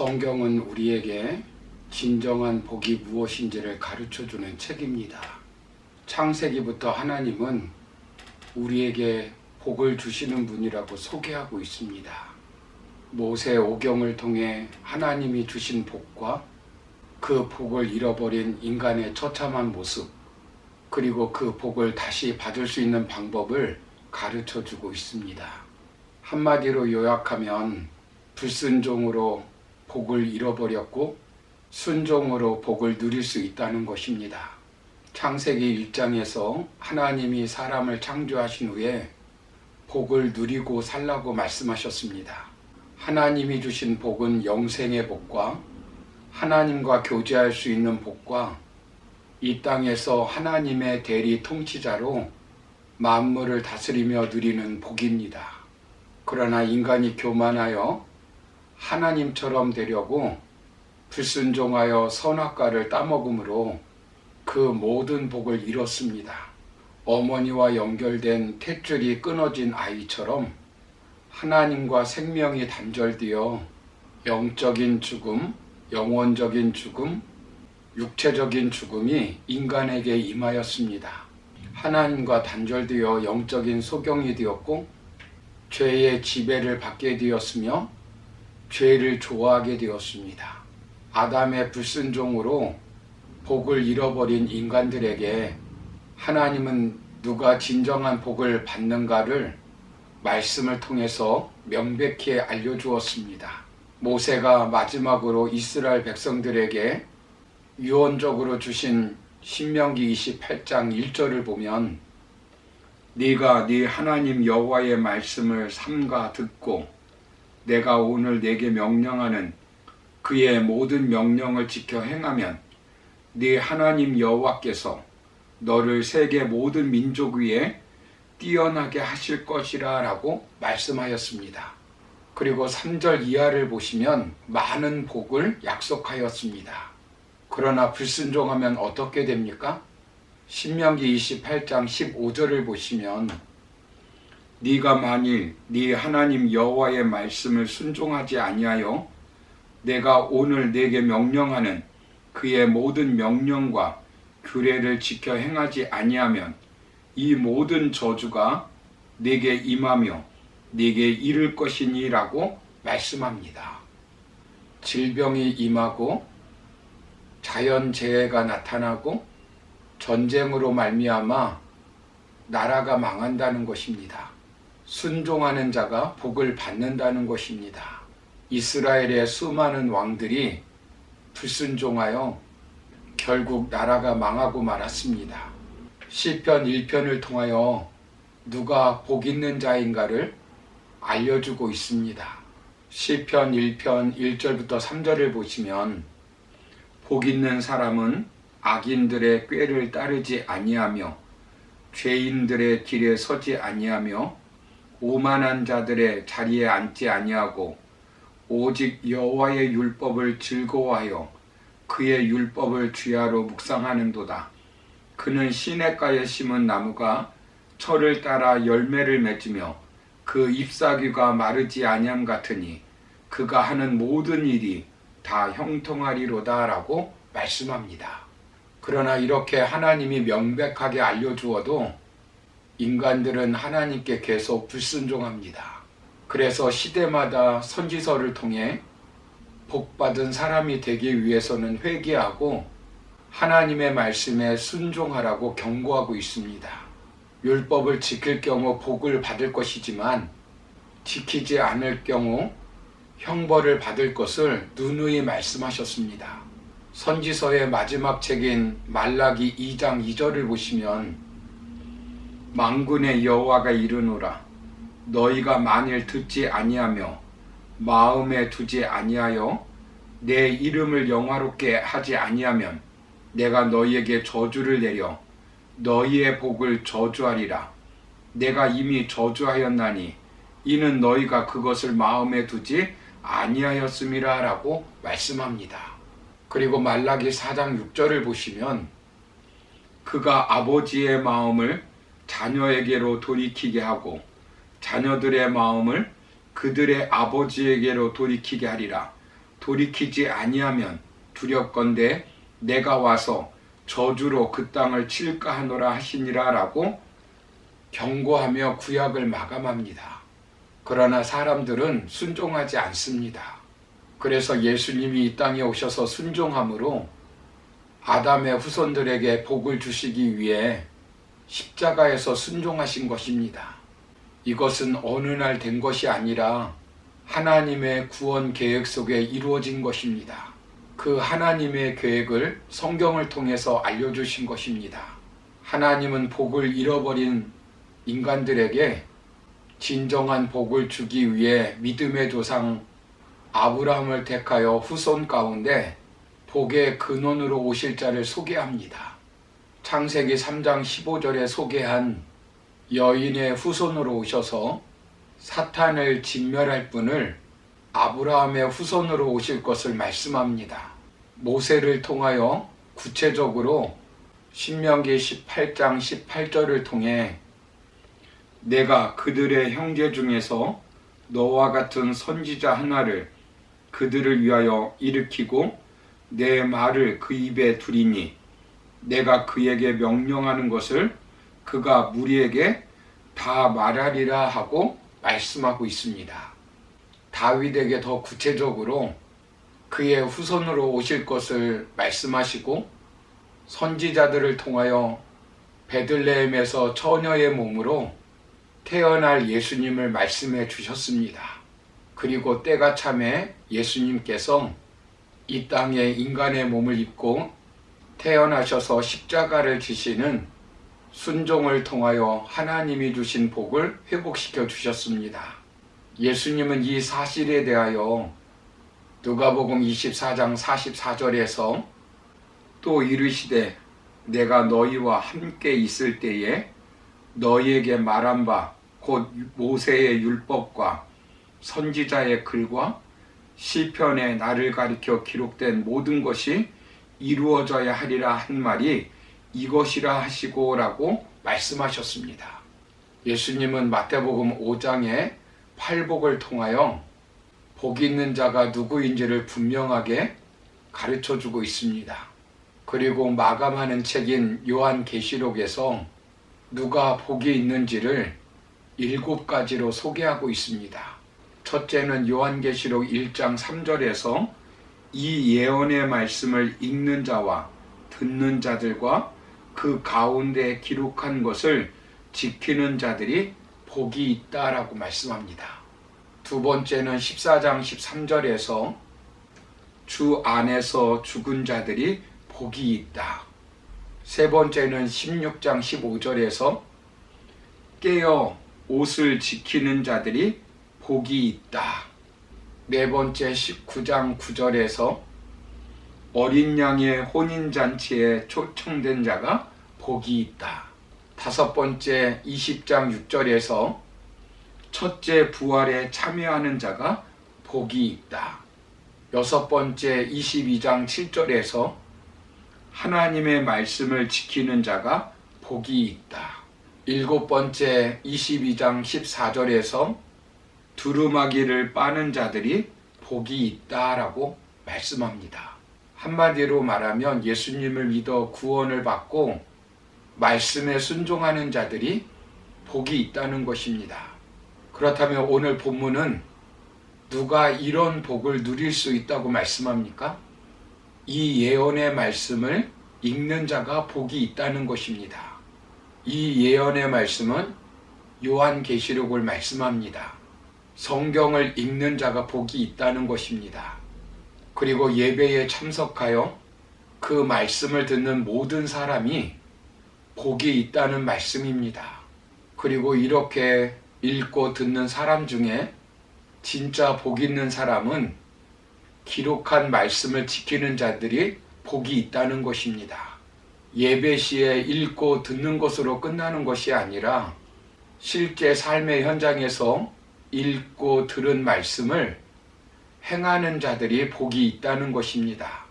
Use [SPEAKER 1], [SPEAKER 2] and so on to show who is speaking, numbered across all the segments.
[SPEAKER 1] 성경은 우리에게 진정한 복이 무엇인지를 가르쳐주는 책입니다. 창세기부터 하나님은 우리에게 복을 주시는 분이라고 소개하고 있습니다. 모세 오경을 통해 하나님이 주신 복과 그 복을 잃어버린 인간의 처참한 모습, 그리고 그 복을 다시 받을 수 있는 방법을 가르쳐주고 있습니다. 한마디로 요약하면 불순종으로 복을 잃어버렸고 순종으로 복을 누릴 수 있다는 것입니다. 창세기 1장에서 하나님이 사람을 창조하신 후에 복을 누리고 살라고 말씀하셨습니다. 하나님이 주신 복은 영생의 복과 하나님과 교제할 수 있는 복과 이 땅에서 하나님의 대리 통치자로 만물을 다스리며 누리는 복입니다. 그러나 인간이 교만하여 하나님처럼 되려고 불순종하여 선악과를 따먹음으로 그 모든 복을 잃었습니다. 어머니와 연결된 탯줄이 끊어진 아이처럼 하나님과 생명이 단절되어 영적인 죽음, 영혼적인 죽음, 육체적인 죽음이 인간에게 임하였습니다. 하나님과 단절되어 영적인 소경이 되었고 죄의 지배를 받게 되었으며 죄를 좋아하게 되었습니다. 아담의 불순종으로 복을 잃어버린 인간들에게 하나님은 누가 진정한 복을 받는가를 말씀을 통해서 명백히 알려주었습니다. 모세가 마지막으로 이스라엘 백성들에게 유언적으로 주신 신명기 28장 1절을 보면 네가 네 하나님 여호와의 말씀을 삼가 듣고 내가 오늘 네게 명령하는 그의 모든 명령을 지켜 행하면 네 하나님 여호와께서 너를 세계 모든 민족 위에 뛰어나게 하실 것이라 라고 말씀하였습니다. 그리고 3절 이하를 보시면 많은 복을 약속하였습니다. 그러나 불순종하면 어떻게 됩니까? 신명기 28장 15절을 보시면 네가 만일 네 하나님 여호와의 말씀을 순종하지 아니하여 내가 오늘 네게 명령하는 그의 모든 명령과 규례를 지켜 행하지 아니하면 이 모든 저주가 네게 임하며 네게 이를 것이니라고 말씀합니다. 질병이 임하고 자연재해가 나타나고 전쟁으로 말미암아 나라가 망한다는 것입니다. 순종하는 자가 복을 받는다는 것입니다. 이스라엘의 수많은 왕들이 불순종하여 결국 나라가 망하고 말았습니다. 시편 1편을 통하여 누가 복 있는 자인가를 알려주고 있습니다. 시편 1편 1절부터 3절을 보시면 복 있는 사람은 악인들의 꾀를 따르지 아니하며 죄인들의 길에 서지 아니하며 오만한 자들의 자리에 앉지 아니하고 오직 여호와의 율법을 즐거워하여 그의 율법을 주야로 묵상하는도다. 그는 시냇가에 심은 나무가 철을 따라 열매를 맺으며 그 잎사귀가 마르지 아니함 같으니 그가 하는 모든 일이 다 형통하리로다 라고 말씀합니다. 그러나 이렇게 하나님이 명백하게 알려주어도 인간들은 하나님께 계속 불순종합니다. 그래서 시대마다 선지서를 통해 복받은 사람이 되기 위해서는 회개하고 하나님의 말씀에 순종하라고 경고하고 있습니다. 율법을 지킬 경우 복을 받을 것이지만 지키지 않을 경우 형벌을 받을 것을 누누이 말씀하셨습니다. 선지서의 마지막 책인 말라기 2장 2절을 보시면 만군의 여호와가 이르노라 너희가 만일 듣지 아니하며 마음에 두지 아니하여 내 이름을 영화롭게 하지 아니하면 내가 너희에게 저주를 내려 너희의 복을 저주하리라. 내가 이미 저주하였나니 이는 너희가 그것을 마음에 두지 아니하였음이라 라고 말씀합니다. 그리고 말라기 4장 6절을 보시면 그가 아버지의 마음을 자녀에게로 돌이키게 하고 자녀들의 마음을 그들의 아버지에게로 돌이키게 하리라. 돌이키지 아니하면 두렵건대 내가 와서 저주로 그 땅을 칠까 하노라 하시니라 라고 경고하며 구약을 마감합니다. 그러나 사람들은 순종하지 않습니다. 그래서 예수님이 이 땅에 오셔서 순종함으로 아담의 후손들에게 복을 주시기 위해 십자가에서 순종하신 것입니다. 이것은 어느 날 된 것이 아니라 하나님의 구원 계획 속에 이루어진 것입니다. 그 하나님의 계획을 성경을 통해서 알려주신 것입니다. 하나님은 복을 잃어버린 인간들에게 진정한 복을 주기 위해 믿음의 조상 아브라함을 택하여 후손 가운데 복의 근원으로 오실 자를 소개합니다. 창세기 3장 15절에 소개한 여인의 후손으로 오셔서 사탄을 진멸할 분을 아브라함의 후손으로 오실 것을 말씀합니다. 모세를 통하여 구체적으로 신명기 18장 18절을 통해 내가 그들의 형제 중에서 너와 같은 선지자 하나를 그들을 위하여 일으키고 내 말을 그 입에 두리니 내가 그에게 명령하는 것을 그가 무리에게 다 말하리라 하고 말씀하고 있습니다. 다윗에게 더 구체적으로 그의 후손으로 오실 것을 말씀하시고 선지자들을 통하여 베들레헴에서 처녀의 몸으로 태어날 예수님을 말씀해 주셨습니다. 그리고 때가 참에 예수님께서 이 땅에 인간의 몸을 입고 태어나셔서 십자가를 지시는 순종을 통하여 하나님이 주신 복을 회복시켜 주셨습니다. 예수님은 이 사실에 대하여 누가복음 24장 44절에서 또 이르시되 내가 너희와 함께 있을 때에 너희에게 말한 바 곧 모세의 율법과 선지자의 글과 시편에 나를 가리켜 기록된 모든 것이 이루어져야 하리라 한 말이 이것이라 하시고 라고 말씀하셨습니다. 예수님은 마태복음 5장의 팔복을 통하여 복 있는 자가 누구인지를 분명하게 가르쳐주고 있습니다. 그리고 마감하는 책인 요한계시록에서 누가 복이 있는지를 7가지로 소개하고 있습니다. 첫째는 요한계시록 1장 3절에서 이 예언의 말씀을 읽는 자와 듣는 자들과 그 가운데 기록한 것을 지키는 자들이 복이 있다라고 말씀합니다. 두 번째는 14장 13절에서 주 안에서 죽은 자들이 복이 있다. 세 번째는 16장 15절에서 깨어 옷을 지키는 자들이 복이 있다. 네 번째 19장 9절에서 어린 양의 혼인잔치에 초청된 자가 복이 있다. 다섯 번째 20장 6절에서 첫째 부활에 참여하는 자가 복이 있다. 여섯 번째 22장 7절에서 하나님의 말씀을 지키는 자가 복이 있다. 일곱 번째 22장 14절에서 두루마기를 빠는 자들이 복이 있다라고 말씀합니다. 한마디로 말하면 예수님을 믿어 구원을 받고 말씀에 순종하는 자들이 복이 있다는 것입니다. 그렇다면 오늘 본문은 누가 이런 복을 누릴 수 있다고 말씀합니까? 이 예언의 말씀을 읽는 자가 복이 있다는 것입니다. 이 예언의 말씀은 요한계시록을 말씀합니다. 성경을 읽는 자가 복이 있다는 것입니다. 그리고 예배에 참석하여 그 말씀을 듣는 모든 사람이 복이 있다는 말씀입니다. 그리고 이렇게 읽고 듣는 사람 중에 진짜 복 있는 사람은 기록한 말씀을 지키는 자들이 복이 있다는 것입니다. 예배 시에 읽고 듣는 것으로 끝나는 것이 아니라 실제 삶의 현장에서 읽고 들은 말씀을 행하는 자들이 복이 있다는 것입니다.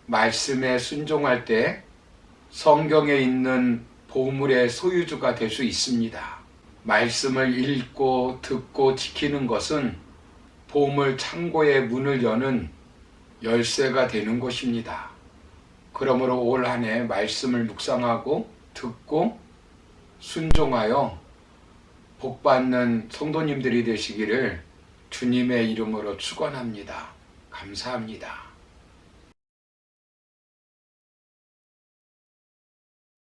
[SPEAKER 1] 말씀에 순종할 때 성경에 있는 보물의 소유주가 될 수 있습니다. 말씀을 읽고 듣고 지키는 것은 보물 창고의 문을 여는 열쇠가 되는 것입니다. 그러므로 올 한 해 말씀을 묵상하고 듣고 순종하여 복받는 성도님들이 되시기를 주님의 이름으로 축원합니다. 감사합니다.